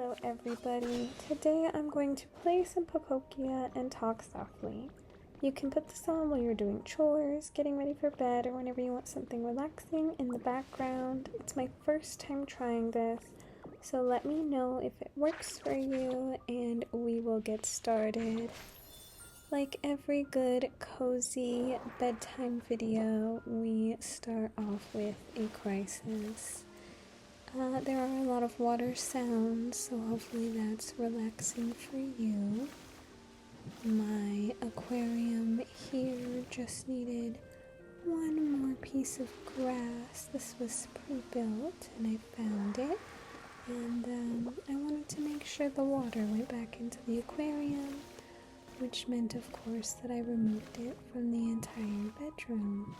Hello everybody. Today I'm going to play some Pokopia and talk softly. You can put this on while you're doing chores, getting ready for bed, or whenever you want something relaxing in the background. It's my first time trying this, so let me know if it works for you and we will get started. Like every good cozy bedtime video, we start off with a crisis. There are a lot of water sounds, so hopefully that's relaxing for you. My aquarium here just needed one more piece of grass. This was pre-built and I found it. And I wanted to make sure the water went back into the aquarium, which meant, of course, that I removed it from the entire bedroom.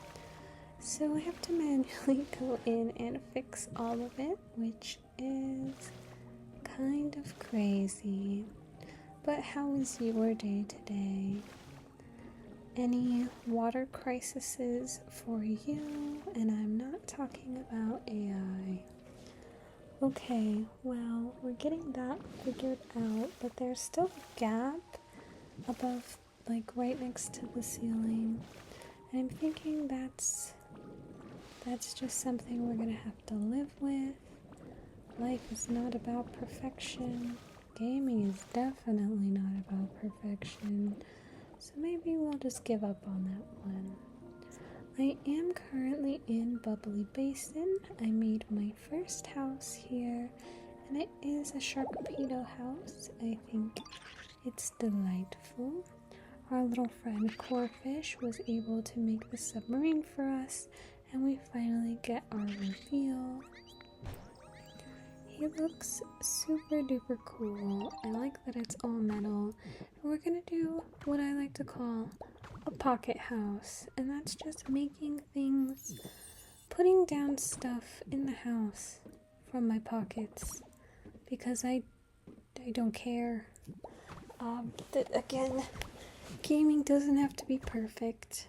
So I have to manually go in and fix all of it, which is kind of crazy. But how was your day today? Any water crises for you? And I'm not talking about AI. Okay, well, we're getting that figured out, but there's still a gap above, like right next to the ceiling. And I'm thinking that's just something we're gonna have to live with. Life is not about perfection. Gaming is definitely not about perfection. So maybe we'll just give up on that one. I am currently in Bubbly Basin. I made my first house here, and it is a Sharpedo house. I think it's delightful. Our little friend Corefish was able to make the submarine for us, and we finally get our reveal. He looks super duper cool. I like that it's all metal. And we're gonna do what I like to call a pocket house, and that's just making things, putting down stuff in the house from my pockets, because I don't care. Again, gaming doesn't have to be perfect.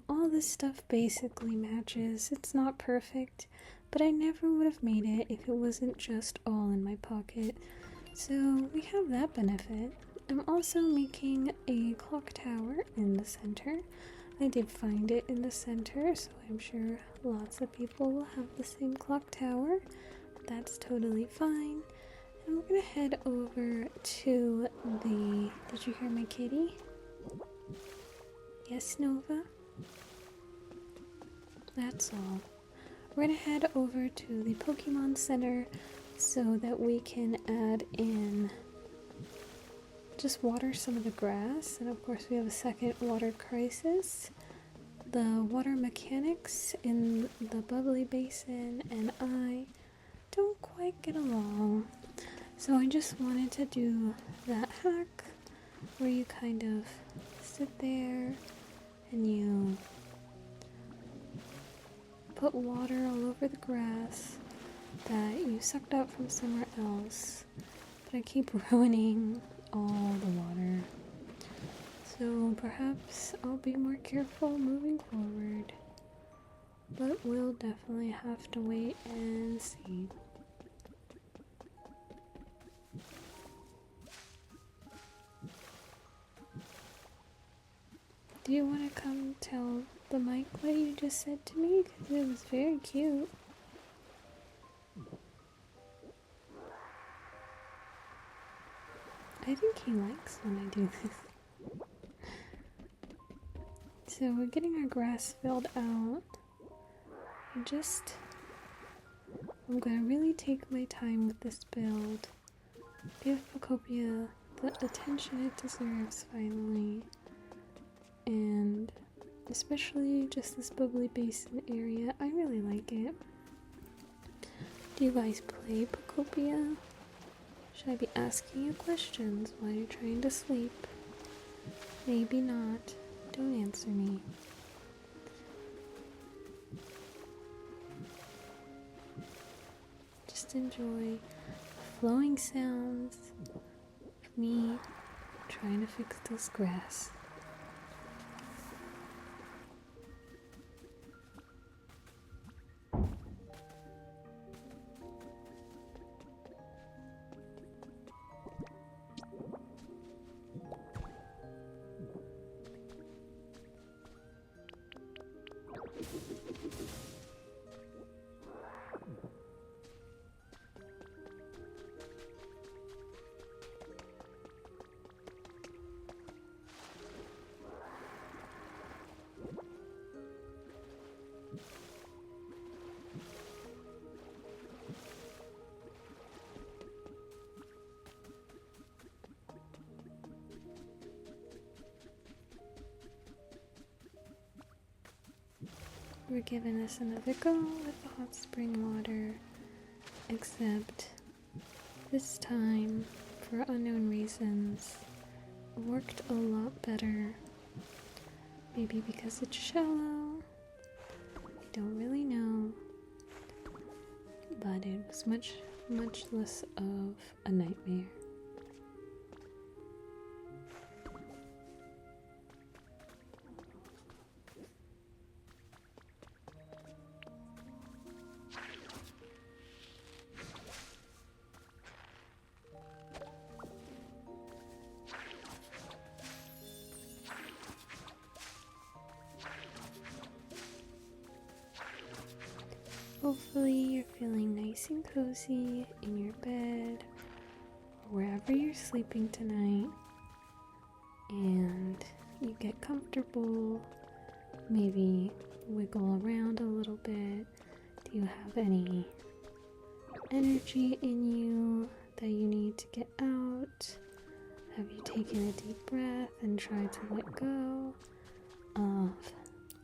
All this stuff basically matches. It's not perfect, but I never would have made it if it wasn't just all in my pocket. So we have that benefit. I'm also making a clock tower in the center. I did find it in the center, so I'm sure lots of people will have the same clock tower. That's totally fine. And we're gonna head over to the... Did you hear my kitty? Yes, Nova? That's all. We're gonna head over to the Pokemon Center so that we can add in, just water some of the grass. And of course we have a second water crisis. The water mechanics in the Bubbly Basin and I don't quite get along. So I just wanted to do that hack where you kind of sit there and you put water all over the grass that you sucked up from somewhere else, but I keep ruining all the water. So perhaps I'll be more careful moving forward, but we'll definitely have to wait and see. Do you want to come tell the mic what you just said to me? Because it was very cute. I think he likes when I do this. So we're getting our grass filled out. I'm going to really take my time with this build. Give Pokopia the attention it deserves finally. And especially just this Bubbly Basin area, I really like it. Do you guys play Pokopia? Should I be asking you questions while you're trying to sleep? Maybe not. Don't answer me. Just enjoy the flowing sounds of me trying to fix this grass. we're giving this another go with the hot spring water, except this time, for unknown reasons, it worked a lot better. Maybe because it's shallow, I don't really know, but it was much less of a nightmare. Hopefully you're feeling nice and cozy in your bed or wherever you're sleeping tonight, and you get comfortable, maybe wiggle around a little bit. Do you have any energy in you that you need to get out? Have you taken a deep breath and tried to let go of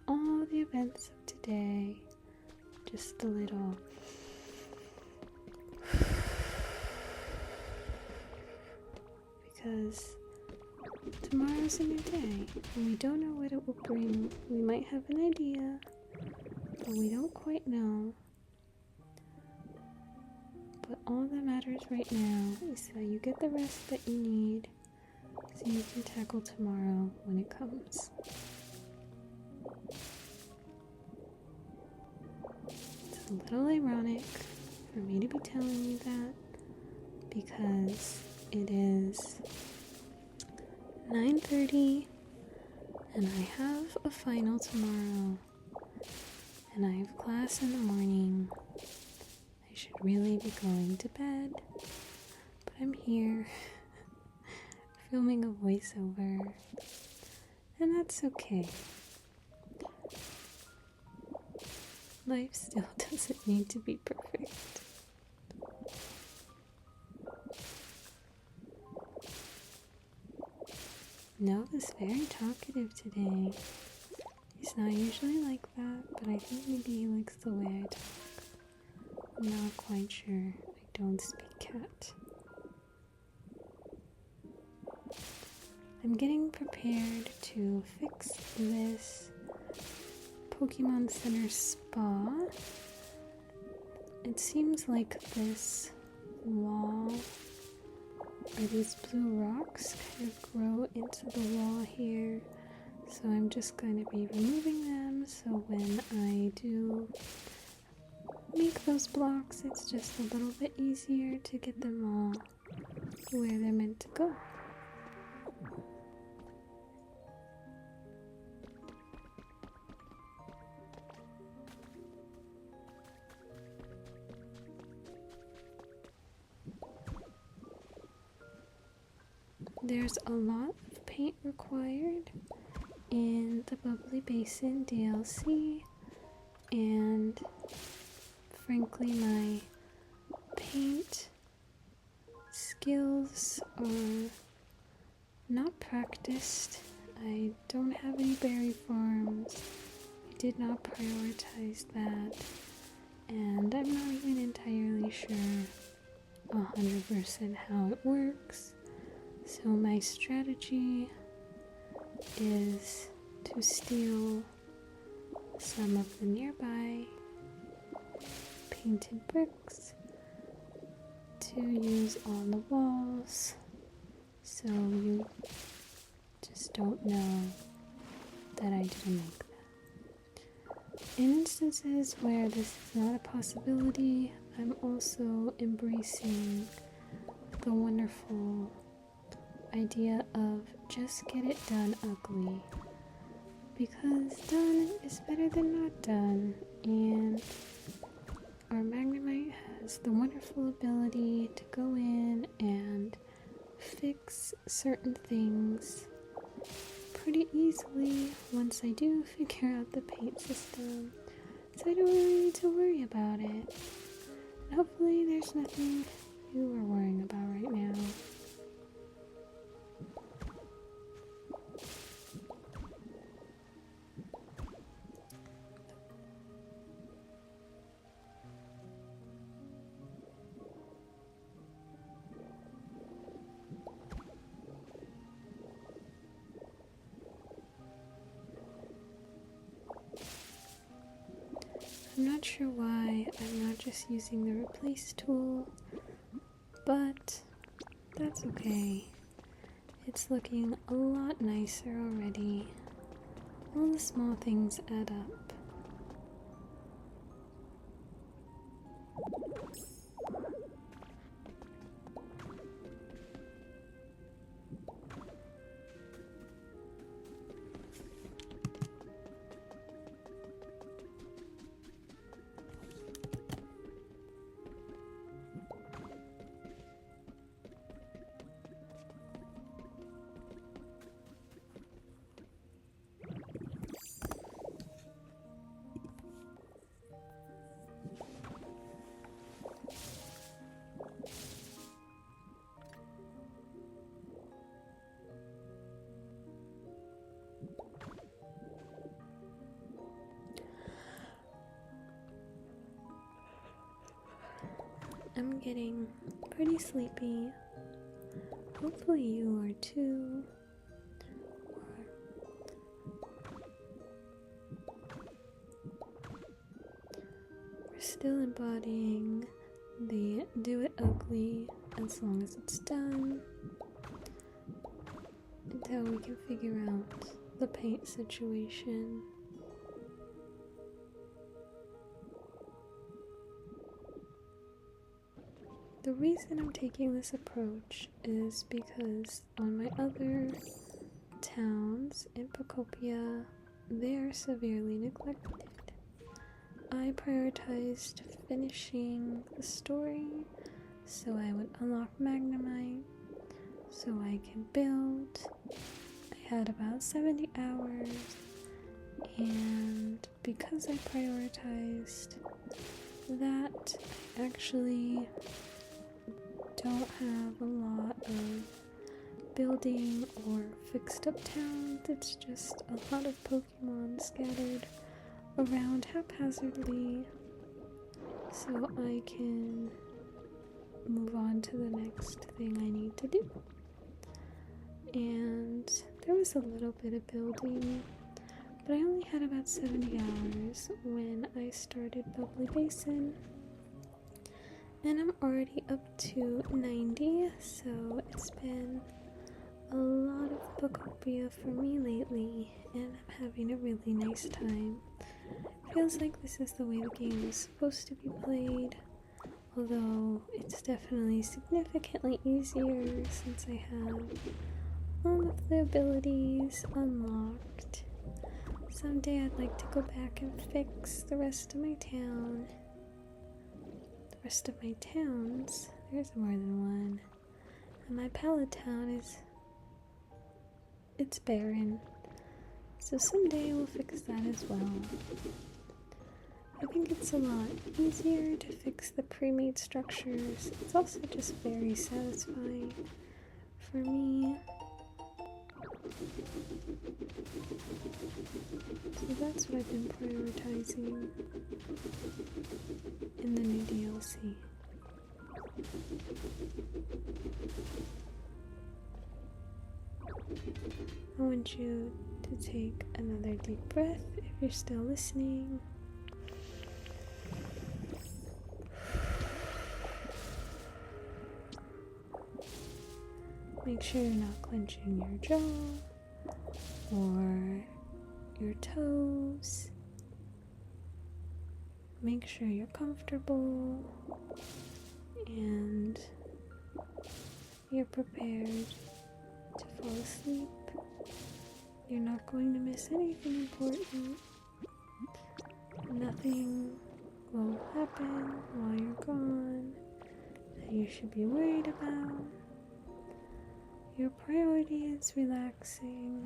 all the events of today? Just a little. Because tomorrow's a new day, and we don't know what it will bring. We might have an idea, but we don't quite know. But all that matters right now is that you get the rest that you need so you can tackle tomorrow when it comes. A little ironic for me to be telling you that, because it is 9:30 and I have a final tomorrow and I have class in the morning. I should really be going to bed, but I'm here filming a voiceover, and that's okay. Life still doesn't need to be perfect. Nova's very talkative today. He's not usually like that, but I think maybe he likes the way I talk. I'm not quite sure. I don't speak cat. I'm getting prepared to fix this Pokemon Center spa. It seems like this wall, or these blue rocks, kind of grow into the wall here. So I'm just going to be removing them, so when I do make those blocks, it's just a little bit easier to get them all where they're meant to go. There's a lot of paint required in the Bubbly Basin DLC, and frankly my paint skills are not practiced. I don't have any berry farms. I did not prioritize that, and I'm not even entirely sure 100% how it works. So my strategy is to steal some of the nearby painted bricks to use on the walls, so you just don't know that I didn't make that. In instances where this is not a possibility, I'm also embracing the wonderful idea of just get it done ugly, because done is better than not done, and our Magnemite has the wonderful ability to go in and fix certain things pretty easily once I do figure out the paint system, so I don't really need to worry about it. And hopefully there's nothing you are worrying about right now. I'm not sure why I'm not just using the replace tool, but that's okay. It's looking a lot nicer already. All the small things add up. I'm getting pretty sleepy. Hopefully you are too. We're still embodying the do it ugly as long as it's done until we can figure out the paint situation. The reason I'm taking this approach is because on my other towns in Pokopia, they are severely neglected. I prioritized finishing the story so I would unlock Magnemite, so I can build. I had about 70 hours, and because I prioritized that, I actually don't have a lot of building or fixed up towns. It's just a lot of Pokemon scattered around haphazardly, so I can move on to the next thing I need to do. And there was a little bit of building, but I only had about 70 hours when I started Bubbly Basin. And I'm already up to 90, so it's been a lot of Pokopia for me lately, and I'm having a really nice time. Feels like this is the way the game is supposed to be played, although it's definitely significantly easier since I have all of the abilities unlocked. Someday I'd like to go back and fix the rest of my town. Rest of my towns, there's more than one, and my pallet town it's barren, so someday we'll fix that as well. I think it's a lot easier to fix the pre-made structures. It's also just very satisfying for me. So that's what I've been prioritizing in the new DLC. I want you to take another deep breath if you're still listening. Make sure you're not clenching your jaw or your toes. Make sure you're comfortable and you're prepared to fall asleep. You're not going to miss anything important. Nothing will happen while you're gone that you should be worried about. Your priority is relaxing,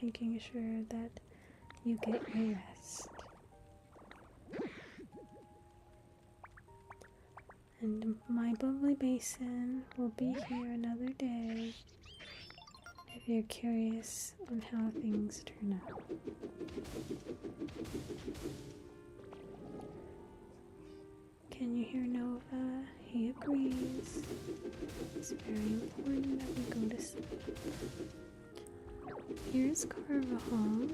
making sure that you get your rest. And my Bubbly Basin will be here another day if you're curious on how things turn out. Can you hear Nova? He agrees. It's very important that we go to sleep. Here's Carvajal.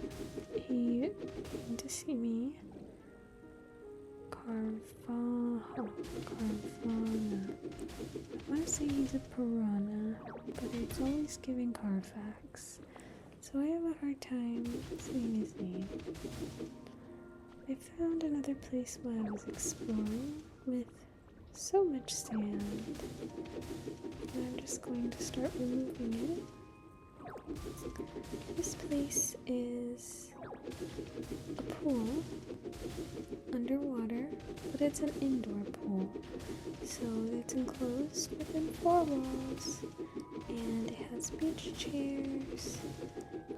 He came to see me. Carvana. I want to say he's a piranha, but it's always giving Carfax, so I have a hard time saying his name. I found another place while I was exploring with so much sand, and I'm just going to start removing it. This place is a pool underwater, but it's an indoor pool, so it's enclosed within 4 walls, and it has beach chairs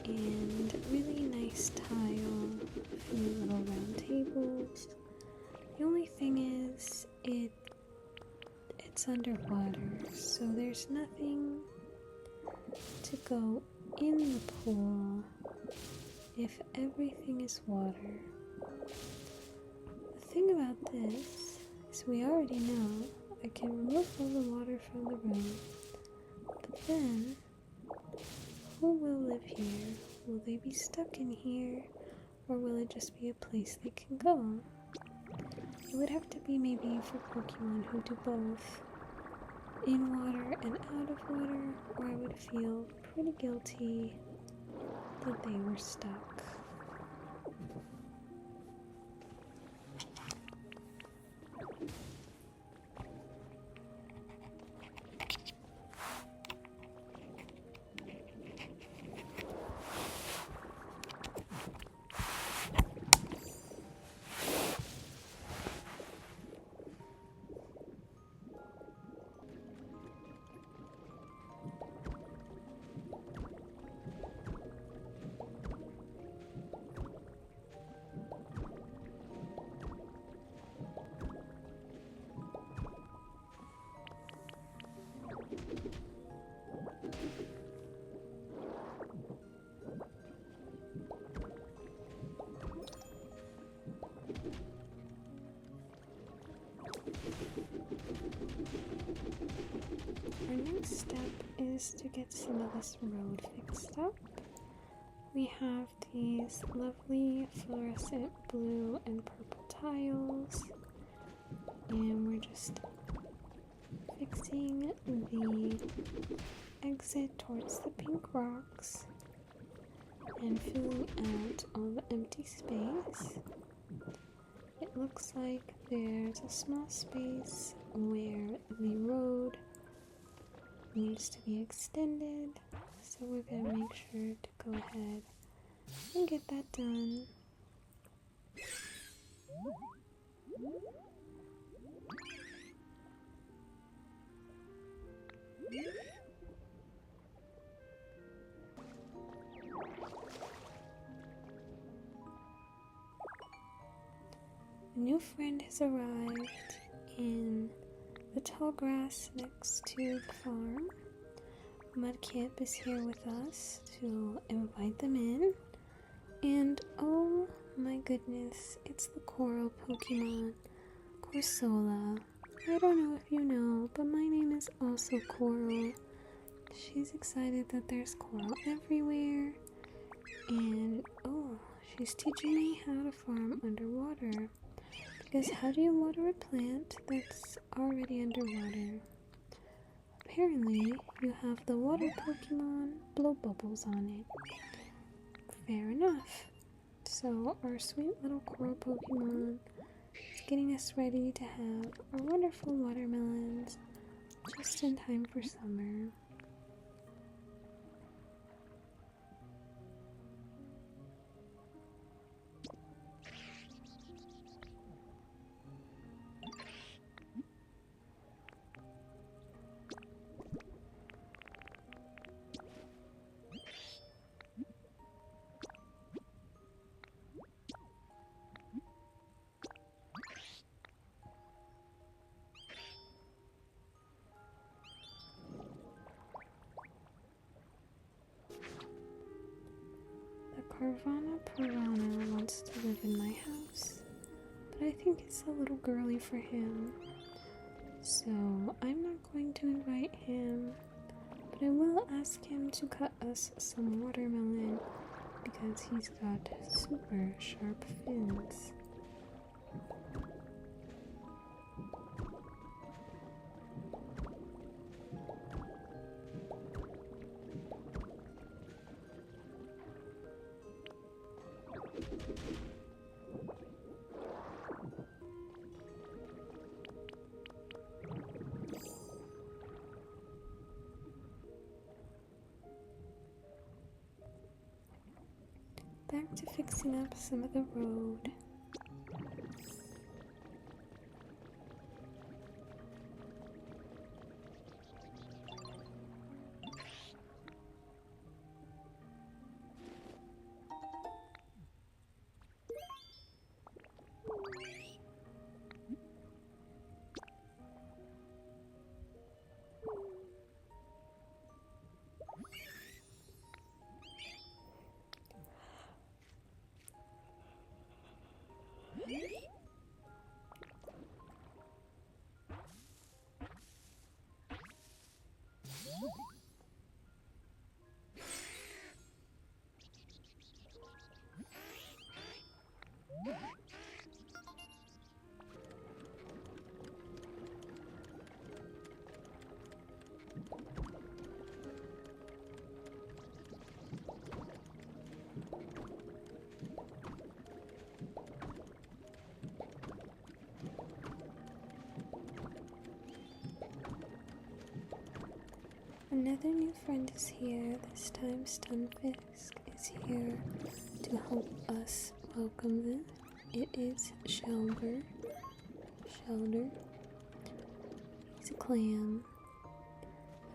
and really nice tile, a few little round tables. The only thing is it's underwater, so there's nothing to go in the pool if everything is water. The thing about this is we already know I can remove all the water from the room, but then who will live here? Will they be stuck in here, or will it just be a place they can go? It would have to be maybe for Pokemon who do both, in water and out of water, or I would feel pretty guilty that they were stuck. Our next step is to get some of this road fixed up. We have these lovely fluorescent blue and purple tiles, and we're just fixing the exit towards the pink rocks and filling out all the empty space. It looks like there's a small space where the road needs to be extended, so we're going to make sure to go ahead and get that done. A new friend has arrived in the tall grass next to the farm. Mudkip is here with us to invite them in. And oh my goodness, it's the coral Pokemon, Corsola. I don't know if you know, but my name is also Coral. She's excited that there's coral everywhere. And oh, she's teaching me how to farm underwater. Because how do you water a plant that's already underwater? Apparently, you have the water Pokemon blow bubbles on it. Fair enough. So, our sweet little coral Pokemon is getting us ready to have our wonderful watermelons just in time for summer. Carvana Piranha wants to live in my house, but I think it's a little girly for him, so I'm not going to invite him, but I will ask him to cut us some watermelon because he's got super sharp fins. back to fixing up some of the road. Another new friend is here. This time Stunfisk is here to help us welcome them. It is Shelder. He's a clam.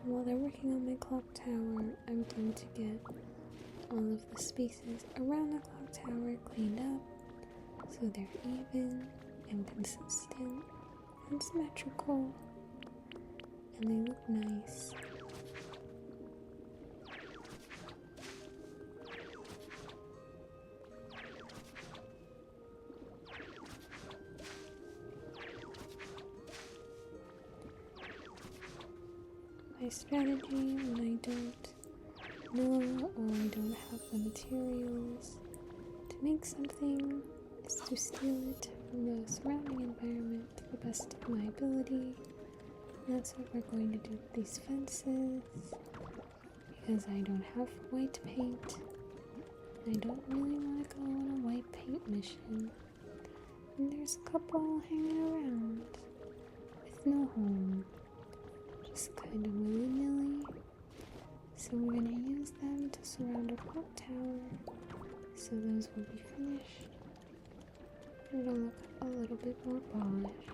And while they're working on my clock tower, I'm going to get all of the spaces around the clock tower cleaned up so they're even and consistent and symmetrical, and they look nice. My strategy when I don't know or I don't have the materials to make something is to steal it from the surrounding environment to the best of my ability. And that's what we're going to do with these fences, because I don't have white paint. I don't really want to go on a white paint mission. And there's a couple hanging around with no home. Just kind of willy-nilly. So we're going to use them to surround our clock tower, so those will be finished. It'll look a little bit more polished.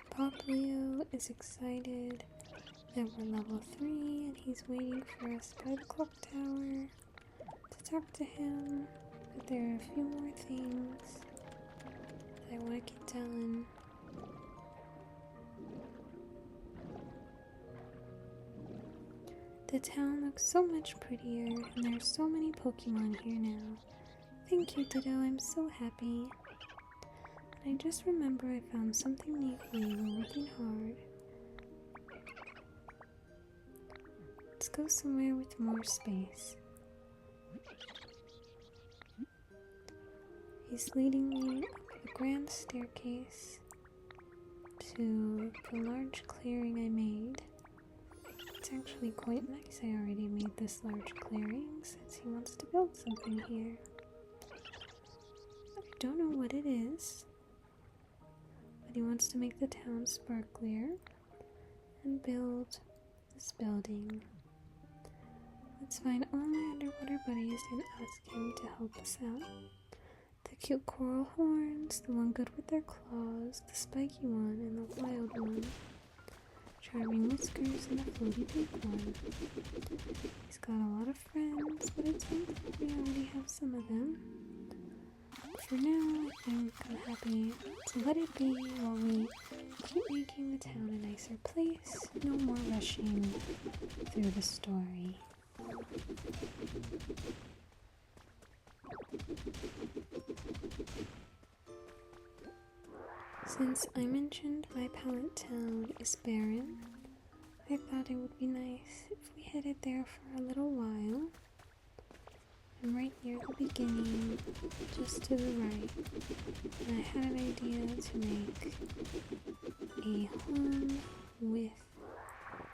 Poplio is excited that we're level 3 and he's waiting for us by the clock tower to talk to him, but there are a few more things that I want to get done. The town looks so much prettier and there's so many Pokemon here now. Thank you, Ditto, I'm so happy. And I just remember I found something neat while you were working hard. Let's go somewhere with more space. He's leading me up a grand staircase to the large clearing I made. It's actually quite nice. I already made this large clearing since he wants to build something here. I don't know what it is, but he wants to make the town sparklier and build this building. Let's find all my underwater buddies and ask him to help us out. The cute coral horns, the one good with their claws, the spiky one, and the wild one. Charming whiskers and the floaty pink one. He's got a lot of friends, but it seems like we already have some of them. For now, I think I'm happy to let it be while we keep making the town a nicer place. No more rushing through the story. Since I mentioned my palette town is barren, I thought it would be nice if we headed there for a little while. I'm right near the beginning, just to the right, and I had an idea to make a home with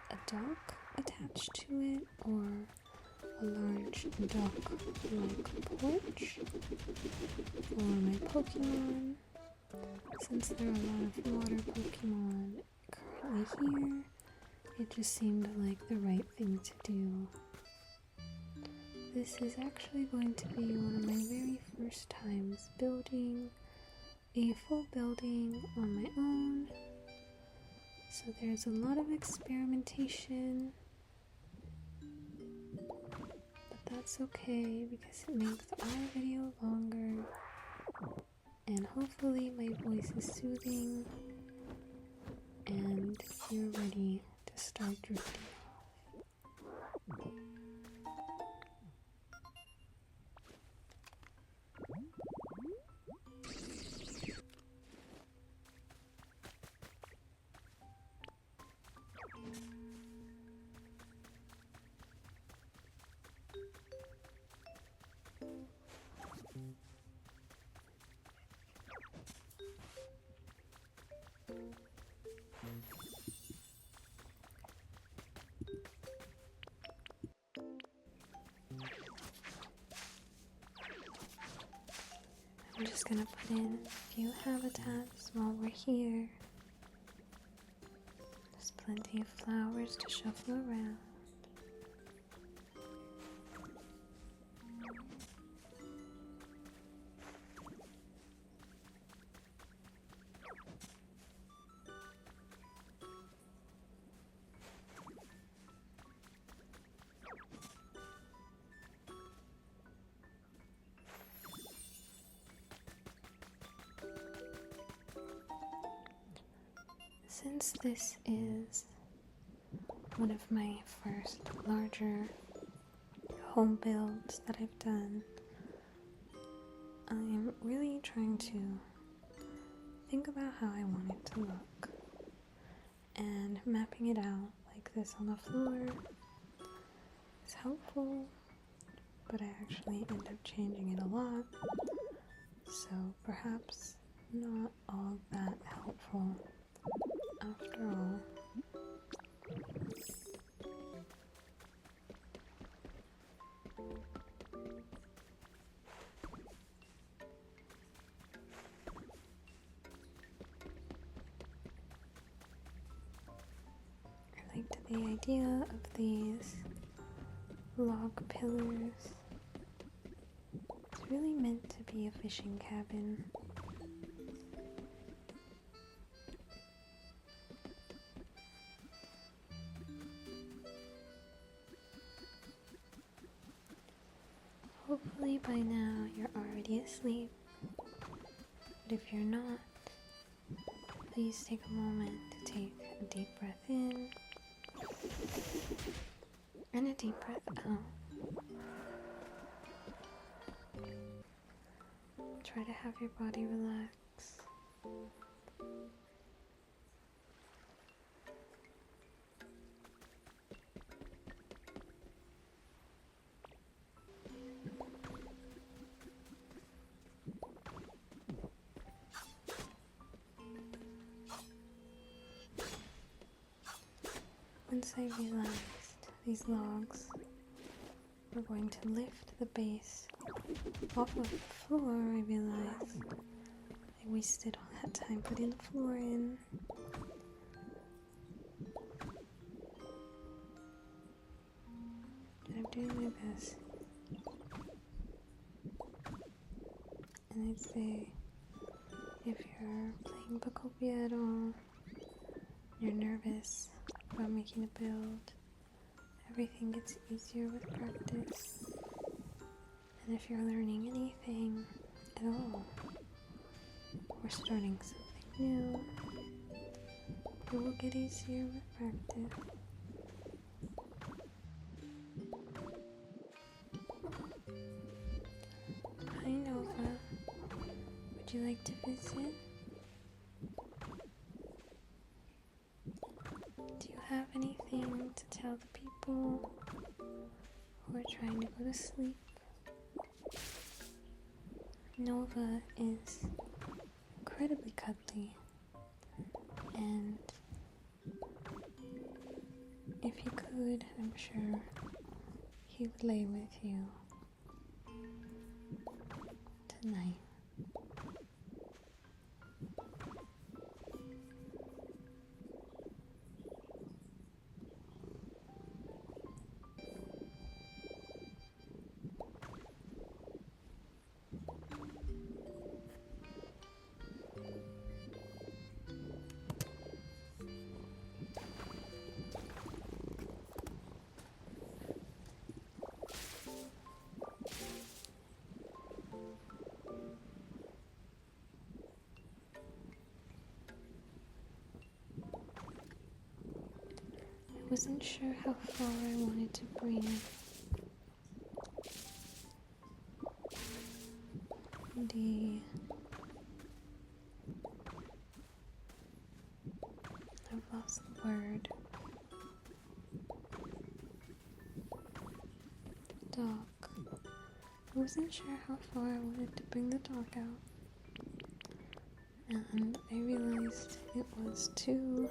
a dock attached to it, or a large large duck-like porch for my Pokemon. Since there are a lot of water Pokemon currently here, it just seemed like the right thing to do. This is actually going to be one of my very first times building a full building on my own. So there's a lot of experimentation, but that's okay because it makes our video longer, and hopefully my voice is soothing and you're ready to start drifting off. I'm just gonna put in a few habitats while we're here. There's plenty of flowers to shuffle around. Since this is one of my first larger home builds that I've done, I'm really trying to think about how I want it to look, and mapping it out like this on the floor is helpful, but I actually end up changing it a lot, so perhaps not all that helpful after all. I liked the idea of these log pillars. It's really meant to be a fishing cabin. Hopefully by now you're already asleep, but if you're not, please take a moment to take a deep breath in and a deep breath out. Try to have your body relax. Once I realized these logs were going to lift the base off of the floor, I realized I wasted all that time putting the floor in. And I'm doing my best. And I'd say if you're playing Pokopia at all, you're nervous about making a build, everything gets easier with practice. And if you're learning anything at all, or starting something new, it will get easier with practice. Hi Nova, would you like to visit? Do you have anything to tell the people who are trying to go to sleep? Nova is incredibly cuddly, and if he could, I'm sure he would lay with you tonight. I wasn't sure how far I wanted to bring I've lost the word. Dog. I wasn't sure how far I wanted to bring the dog out. And I realized it was too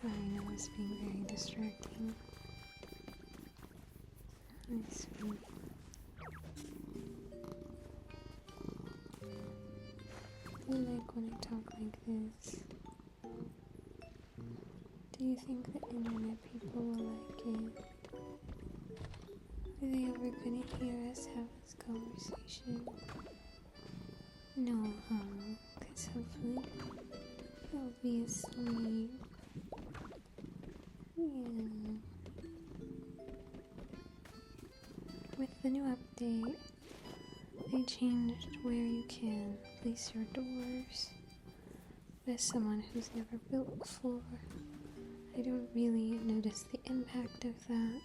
sorry, I was being very distracting. Nice. Do you like when I talk like this? Do you think the internet people will like it? Are they ever gonna hear us have this conversation? No, because hopefully they'll be asleep. Yeah. With the new update, they changed where you can place your doors. But as someone who's never built before, I don't really notice the impact of that.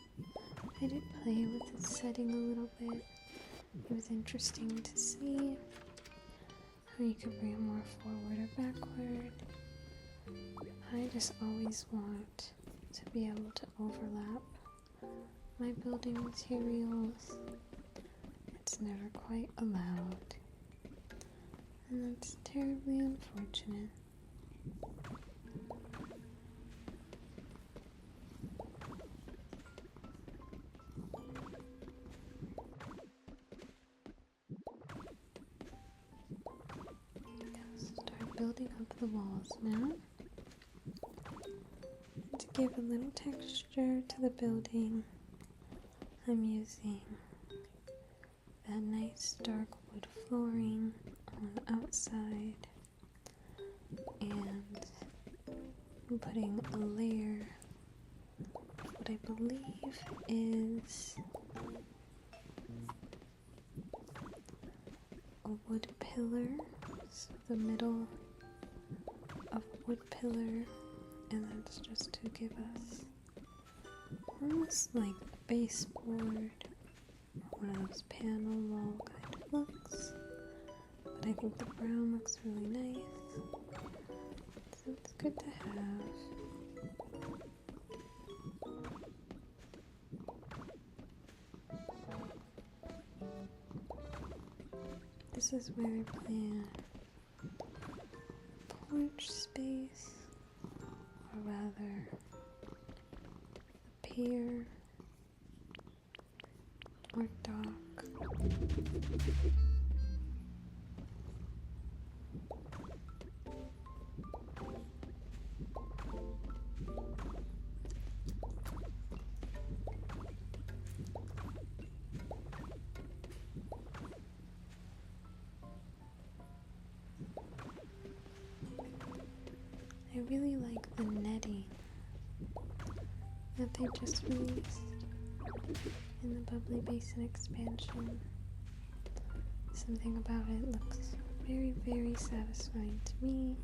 I did play with the setting a little bit. It was interesting to see how you could bring it more forward or backward. I just always want to be able to overlap my building materials. It's never quite allowed, and that's terribly unfortunate. Start building up the walls now. To give a little texture to the building, I'm using that nice dark wood flooring on the outside, and I'm putting a layer of what I believe is a wood pillar, so the middle of a wood pillar, and that's just to give us almost like baseboard, one of those panel wall kind of looks, but I think the brown looks really nice, so it's good to have. This is where I plan porch space, or rather a pier or dock. I really like the netting that they just released in the Bubbly Basin expansion. Something about it looks very, very satisfying to me,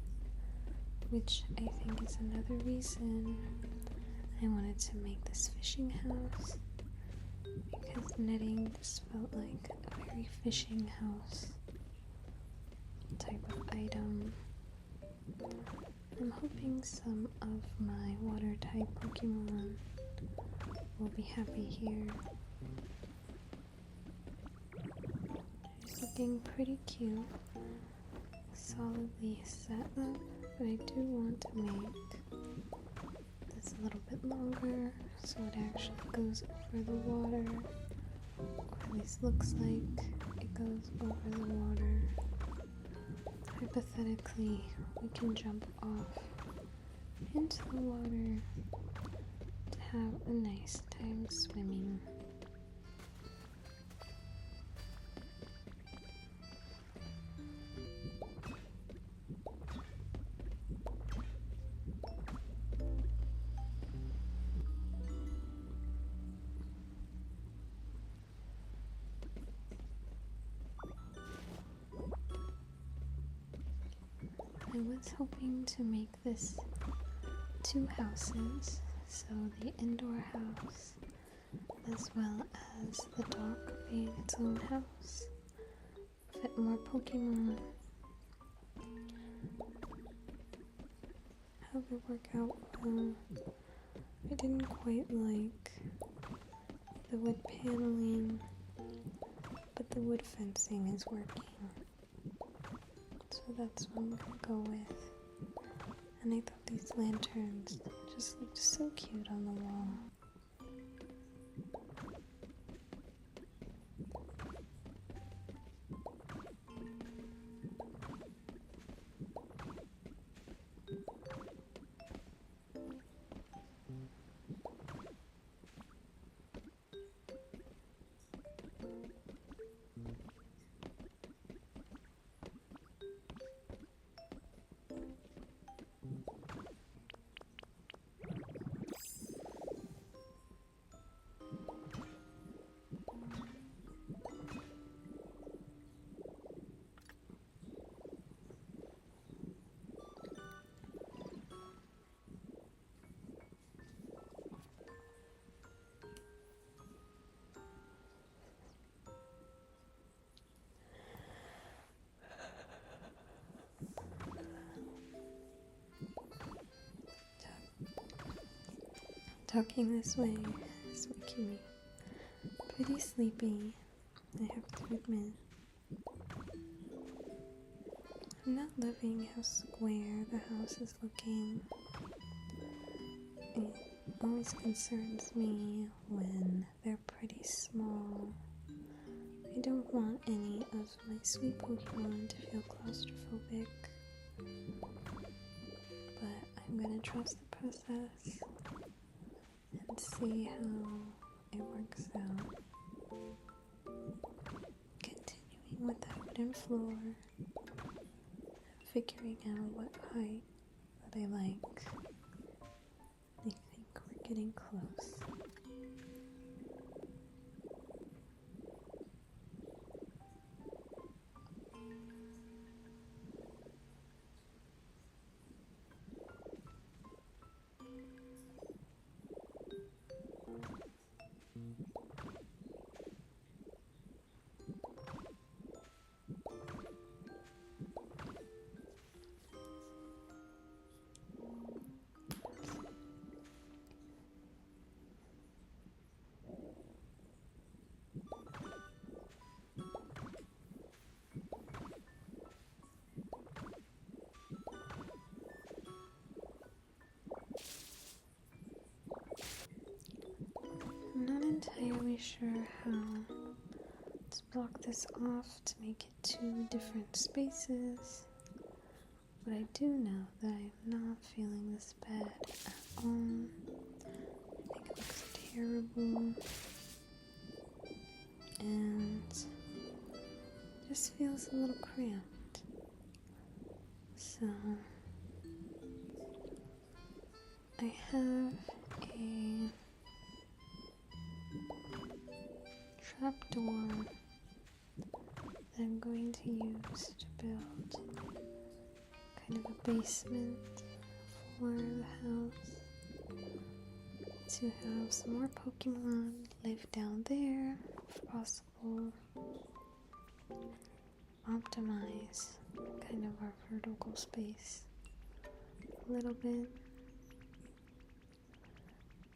which I think is another reason I wanted to make this fishing house, because netting just felt like a very fishing house type of item. I'm hoping some of my water type Pokemon will be happy here. She's looking pretty cute, solidly set up but I do want to make this a little bit longer so it actually goes over the water, or at least looks like it goes over the water. Hypothetically, we can jump off into the water to have a nice time swimming. I was hoping to make this 2 houses, so the indoor house as well as the dock being its own house. Fit more Pokemon. Have it work out well. I didn't quite like the wood paneling, but the wood fencing is working. So that's what I'm gonna go with. And I thought these lanterns just looked so cute on the wall. Talking this way is making me pretty sleepy, I have to admit. I'm not loving how square the house is looking. It always concerns me when they're pretty small. I don't want any of my sweet Pokemon to feel claustrophobic, but I'm gonna trust the process and see how it works out. Continuing with that wooden floor, figuring out what height that I like. I think we're getting close. I'm not entirely sure how to block this off to make it 2 different spaces, but I do know that I'm not feeling this bad at all. I think it looks terrible, and just feels a little cramped. So I have a trapdoor that I'm going to use to build kind of a basement for the house, to have some more Pokemon live down there if possible. Optimize kind of our vertical space a little bit.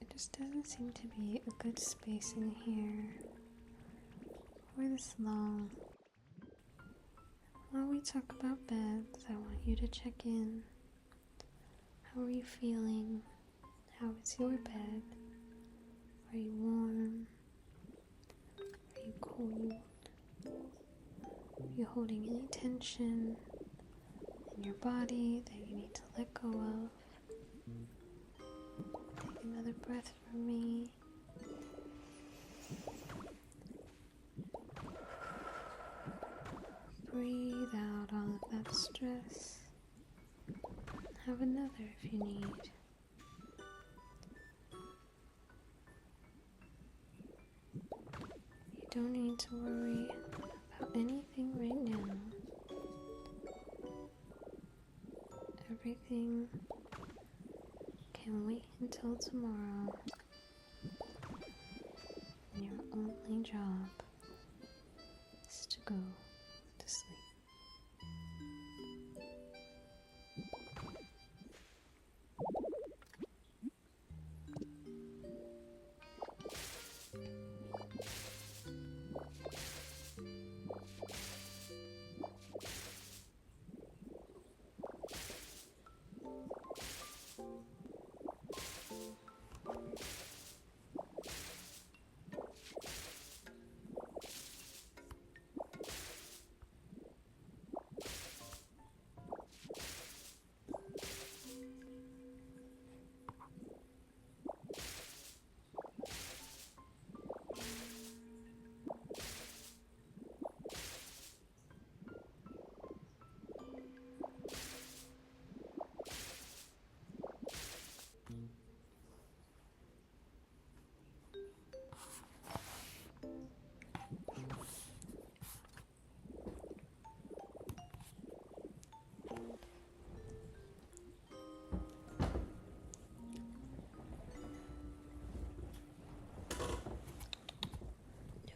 It just doesn't seem to be a good space in here for this long. While we talk about beds, I want you to check in How are you feeling? How is your bed? Are you warm? Are you cold? Are you holding any tension in your body that you need to let go of? Take another breath from me. Breathe out all of that stress. Have another if you need. You don't need to worry about anything right now. Everything can wait until tomorrow. And your only job is to go to sleep.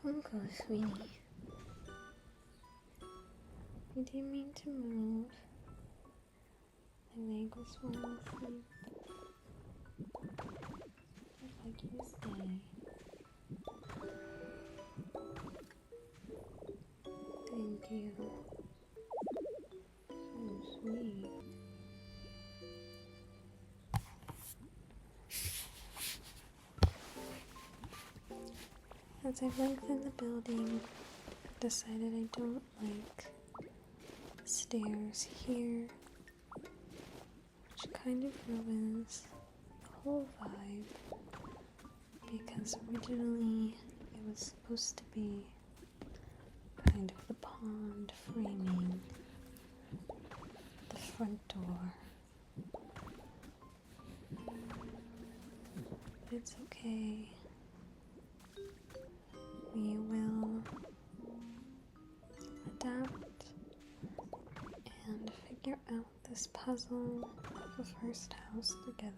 Don't go, sweetie. I didn't mean to move. My leg was falling asleep. I'd like you to stay. Thank you. So sweet. As I've lengthened the building, I've decided I don't like the stairs here, which kind of ruins the whole vibe, because originally it was supposed to be kind of the pond framing the front door. But it's okay. We will adapt and figure out this puzzle of the first house together.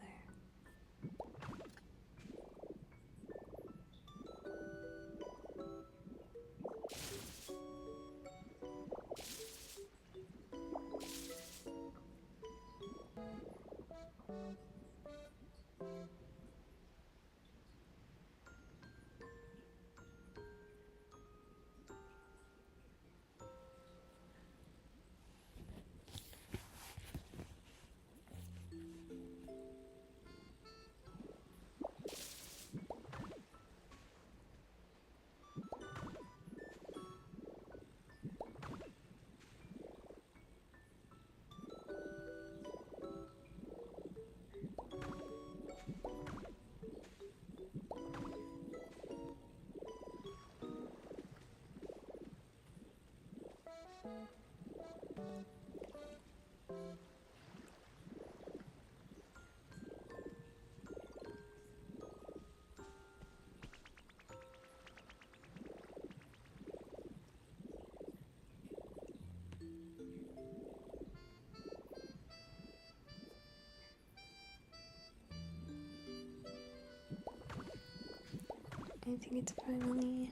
I think it's finally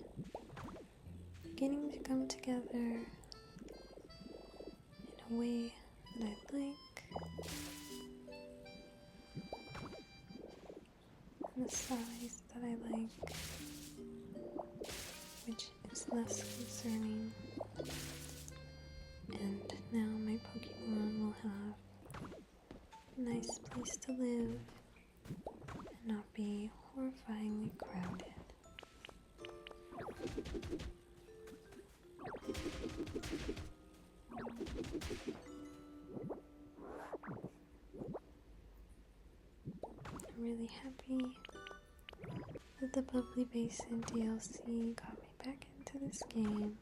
beginning to come together in a way that I like, and the size that I like, which is less concerning. And now my Pokemon will have nice place to live and not be horrifyingly crowded. I'm really happy that the Bubbly Basin DLC got me back into this game.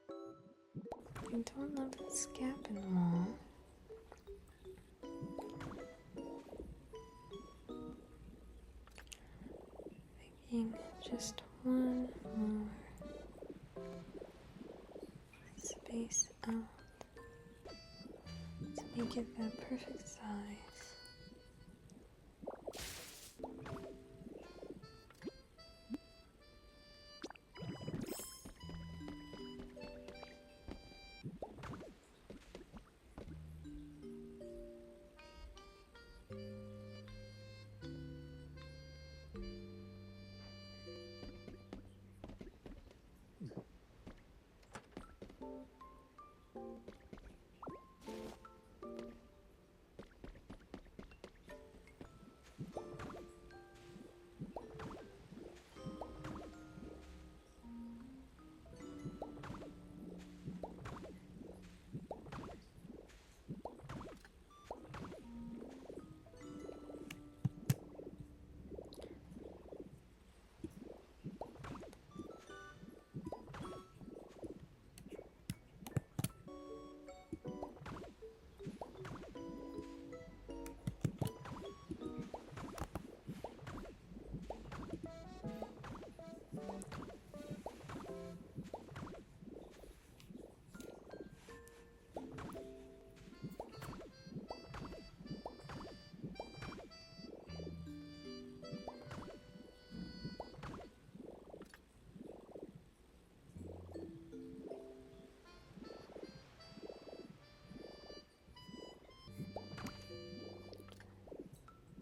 I don't love this gap in the wall. Thinking just one more space out to make it that perfect size.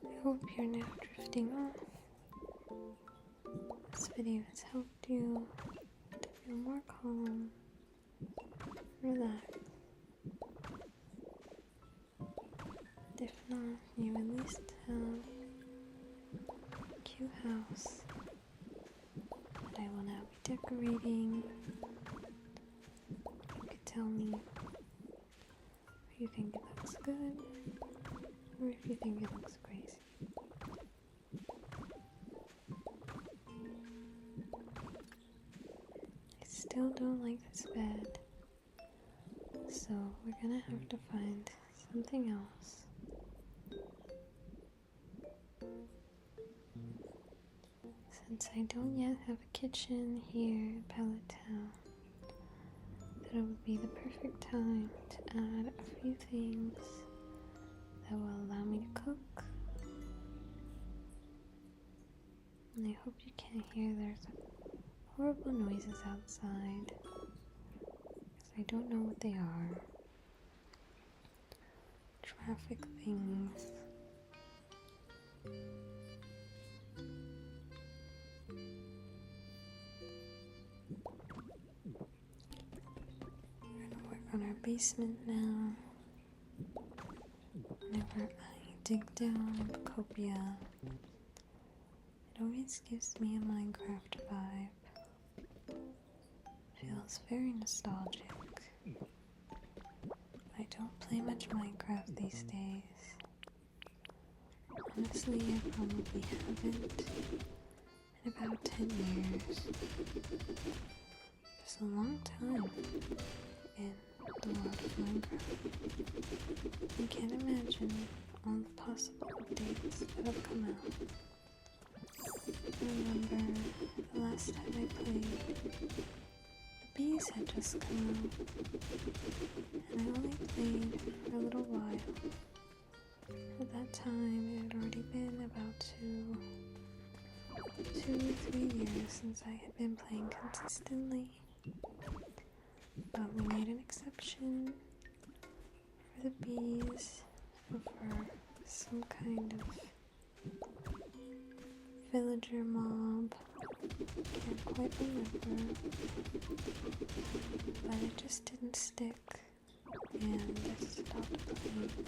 I hope you're now drifting off. This video has helped you to feel more calm, relaxed. If not, you at least have a cute house that I will now be decorating. You could tell me if you think it looks good or if you think it looks crazy. I still don't like this bed, so we're gonna have to find something else. Since I don't yet have a kitchen here in Pallet Town, that it would be the perfect time to add a few things that will allow me to cook. And I hope you can't hear there's horrible noises outside, because I don't know what they are. Traffic things. We're gonna work on our basement now. Whenever I dig down in Pokopia, it always gives me a Minecraft vibe. Feels very nostalgic. I don't play much Minecraft these days. Honestly, I probably haven't in about 10 years. It's a long time in the world of Minecraft. I can't imagine all the possible updates that have come out. I remember the last time I played, the bees had just come out, and I only played for a little while. At that time, it had already been about two or 3 years since I had been playing consistently. But we made an exception for the bees, and for some kind of villager mob. Can't quite remember, but it just didn't stick, and I stopped playing.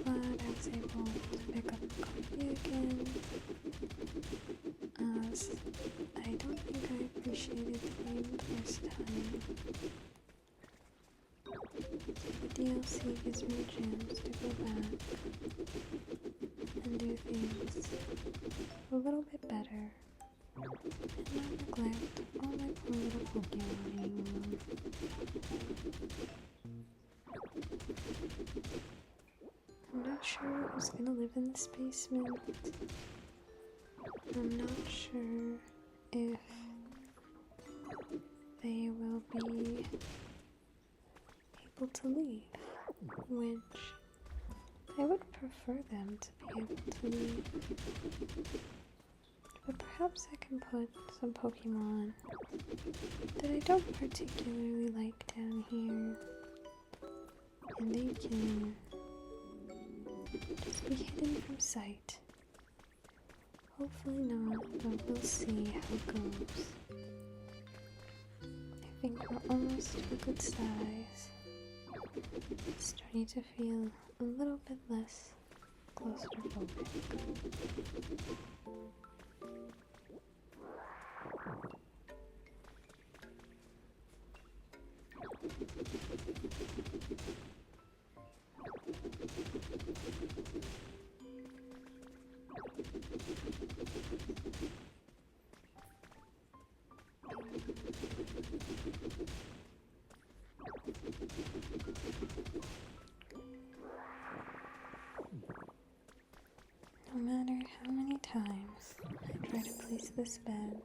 I'm glad I was able to pick up a copy again, as I don't think I appreciated the game the first time. The DLC gives me a chance to go back and do things a little bit better and not neglect all my poor little Pokemon anymore. I'm not sure who's gonna live in this basement. I'm not sure if they will be able to leave, which I would prefer them to be able to leave. But perhaps I can put some Pokemon that I don't particularly like down here, and they can just be hidden from sight. Hopefully not, but we'll see how it goes. I think we're almost to a good size. It's starting to feel a little bit less claustrophobic. No matter how many times I try to place this bed,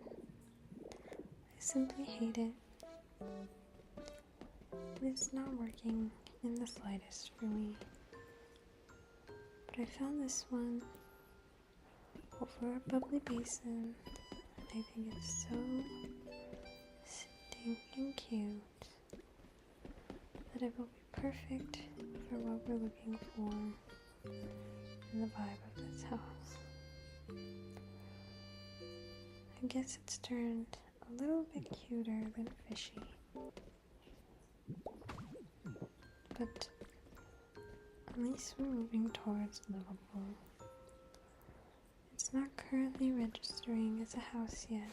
I simply hate it. It's not working in the slightest for me. But I found this one over a bubbly basin, and I think it's so stinking cute that it will be perfect for what we're looking for in the vibe of this house. I guess it's turned a little bit cuter than fishy, but at least we're moving towards livable. It's not currently registering as a house yet,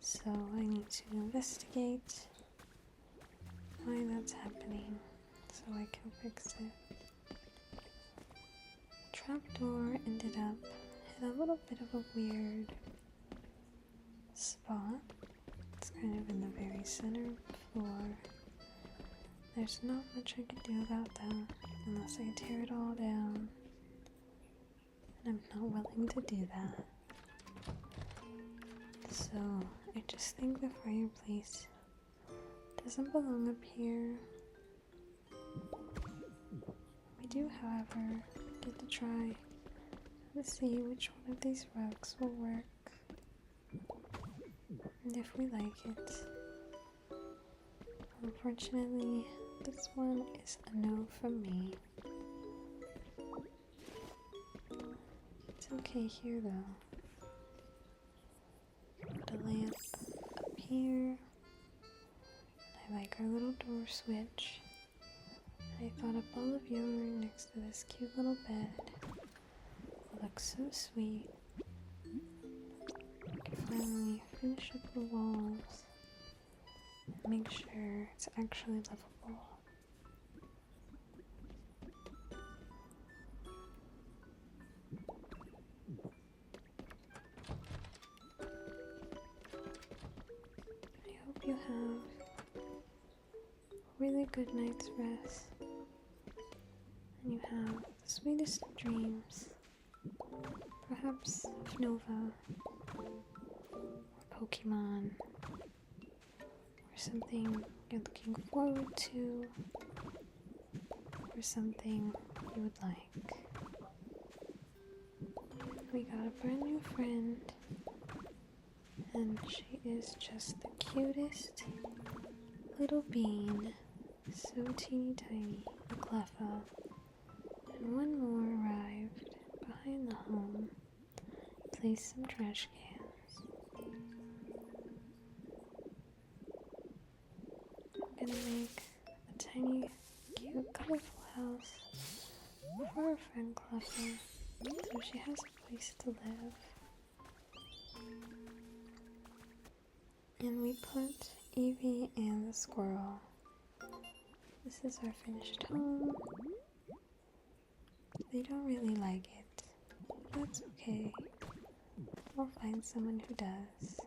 so I need to investigate why that's happening so I can fix it. The trapdoor ended up in a little bit of a weird spot. It's kind of in the very center of the floor. There's not much I can do about that unless I tear it all down, and I'm not willing to do that. So I just think the fireplace doesn't belong up here. We do, however, get to try to see which one of these rugs will work, and if we like it. Unfortunately, this one is a no from me. It's okay here though. Put a lamp up here. I like our little door switch. I thought a ball of yarn next to this cute little bed will look so sweet. I can finally finish up the walls and make sure it's actually livable. I hope you have a really good night's rest, and you have the sweetest of dreams, perhaps of Nova, or Pokemon, or something you're looking forward to, or something you would like. We got a brand new friend, and she is just the cutest little bean, so teeny tiny, a Cleffa. And one more arrived behind the home, placed some trash cans. I'm gonna make for our friend Cleffa, so she has a place to live. And we put Evie and the squirrel. This is our finished home. They don't really like it. That's okay. We'll find someone who does.